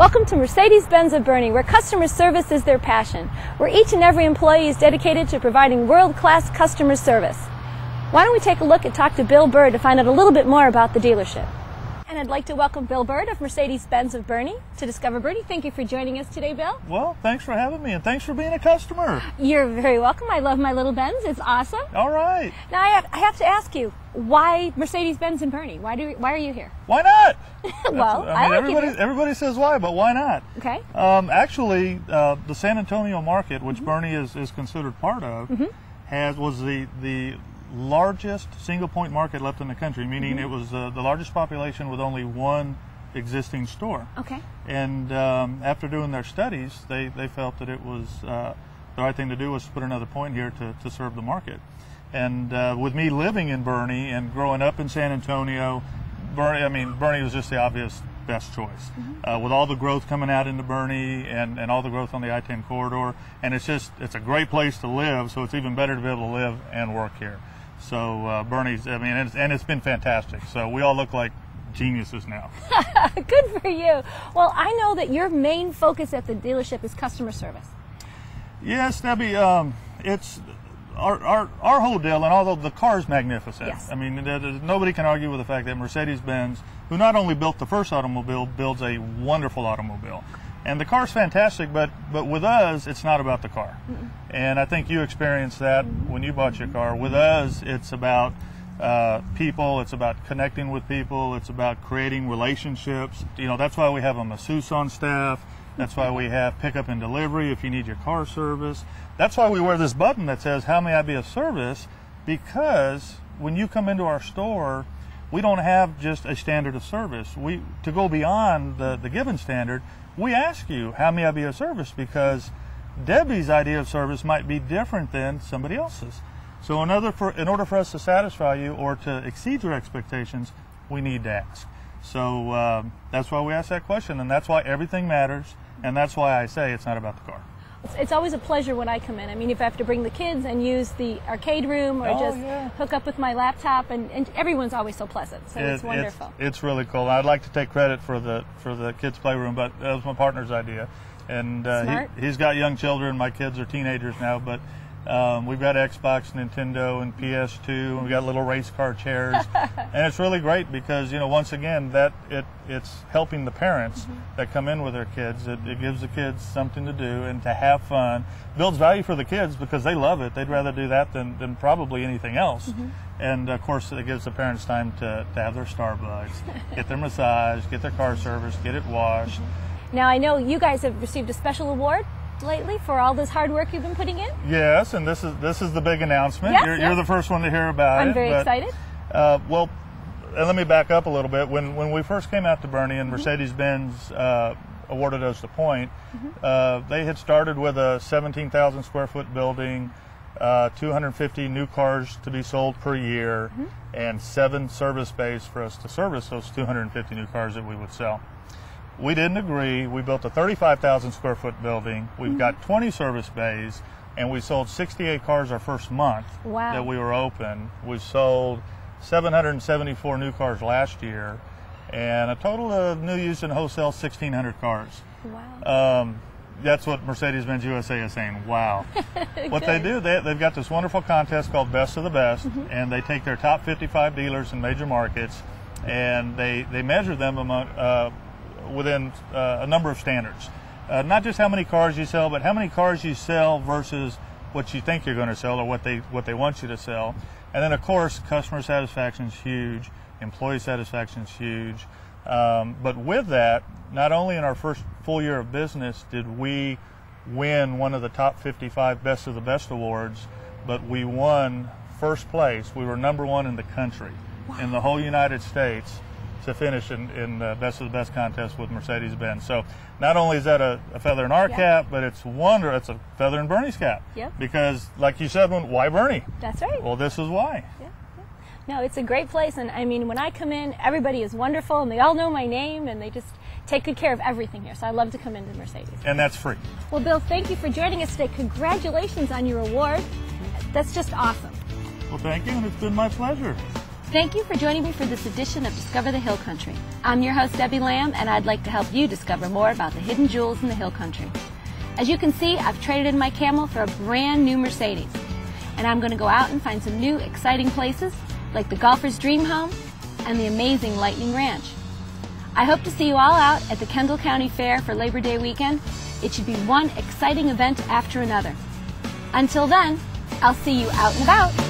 Welcome to Mercedes-Benz of Boerne, where customer service is their passion, where each and every employee is dedicated to providing world-class customer service. Why don't we take a look and talk to Bill Bird to find out a little bit more about the dealership. And I'd like to welcome Bill Bird of Mercedes-Benz of Boerne to Discover Boerne. Thank you for joining us today, Bill. Well, thanks for having me, and thanks for being a customer. You're very welcome. I love my little Benz. It's awesome. All right. Now, I have to ask you, why Mercedes-Benz in Boerne? Why are you here? Why not? Well, everybody says why, but why not? Okay. Actually, the San Antonio market, which Boerne is considered part of, was the largest single-point market left in the country, meaning it was the largest population with only one existing store. Okay. And after doing their studies, they felt that it was the right thing to do was to put another point here to serve the market. And with me living in Boerne and growing up in San Antonio, Boerne was just the obvious best choice. With all the growth coming out into Boerne and all the growth on the I-10 corridor, and it's a great place to live, so it's even better to be able to live and work here. So Boerne's, and it's been fantastic. So we all look like geniuses now. Good for you. Well, I know that your main focus at the dealership is customer service. Yes, Debbie. It's our whole deal, and although the car's magnificent, yes. I mean, nobody can argue with the fact that Mercedes-Benz, who not only built the first automobile, builds a wonderful automobile. And the car's fantastic, but with us, it's not about the car. And I think you experienced that when you bought your car. With us, it's about people, it's about connecting with people, it's about creating relationships. You know, that's why we have a masseuse on staff. That's why we have pickup and delivery if you need your car service. That's why we wear this button that says, "How may I be of service?" Because when you come into our store, we don't have just a standard of service. To go beyond the given standard, we ask you, "How may I be of service?" Because Debbie's idea of service might be different than somebody else's. So in order for us to satisfy you or to exceed your expectations, we need to ask. So that's why we ask that question, and that's why everything matters, and that's why I say it's not about the car. It's always a pleasure when I come in. I mean, if I have to bring the kids and use the arcade room or hook up with my laptop, and everyone's always so pleasant, so it's wonderful. It's really cool. I'd like to take credit for the kids' playroom, but that was my partner's idea. And he's got young children. My kids are teenagers now, but we've got Xbox, Nintendo, and PS2, and we've got little race car chairs. And it's really great because, you know, once again, it's helping the parents that come in with their kids. It gives the kids something to do and to have fun. Builds value for the kids because they love it. They'd rather do that than probably anything else. And of course, it gives the parents time to have their Starbucks, get their massage, get their car service, get it washed. Now, I know you guys have received a special award lately for all this hard work you've been putting in. Yes, and this is the big announcement. Yes, you're the first one to hear about it. I'm very excited. Well, and let me back up a little bit. When we first came out to Boerne and Mercedes-Benz awarded us the point, they had started with a 17,000 square foot building, 250 new cars to be sold per year, and 7 service bays for us to service those 250 new cars that we would sell. We didn't agree. We built a 35,000 square foot building. We've got 20 service bays, and we sold 68 cars our first month that we were open. We sold 774 new cars last year, and a total of new, used, and wholesale 1,600 cars. Wow. That's what Mercedes-Benz USA is saying. Wow. What they do, they've got this wonderful contest called Best of the Best, and they take their top 55 dealers in major markets, and they measure them within a number of standards. Not just how many cars you sell, but how many cars you sell versus what you think you're going to sell or what they want you to sell. And then, of course, customer satisfaction is huge, employee satisfaction is huge. But with that, not only in our first full year of business did we win one of the top 55 Best of the Best awards, but we won first place. We were #1 in the country, in the whole United States, to finish in the Best of the Best contest with Mercedes-Benz. So not only is that a feather in our cap, but it's a feather in Boerne's cap. Because, like you said, why Boerne? That's right. Well, this is why. No, it's a great place, and I mean, when I come in, everybody is wonderful, and they all know my name, and they just take good care of everything here. So I love to come into Mercedes. And that's free. Well, Bill, thank you for joining us today. Congratulations on your award. That's just awesome. Well, thank you, and it's been my pleasure. Thank you for joining me for this edition of Discover the Hill Country. I'm your host, Debbie Lamb, and I'd like to help you discover more about the hidden jewels in the Hill Country. As you can see, I've traded in my Camel for a brand new Mercedes. And I'm going to go out and find some new, exciting places like the Golfer's Dream Home and the amazing Lightning Ranch. I hope to see you all out at the Kendall County Fair for Labor Day weekend. It should be one exciting event after another. Until then, I'll see you out and about.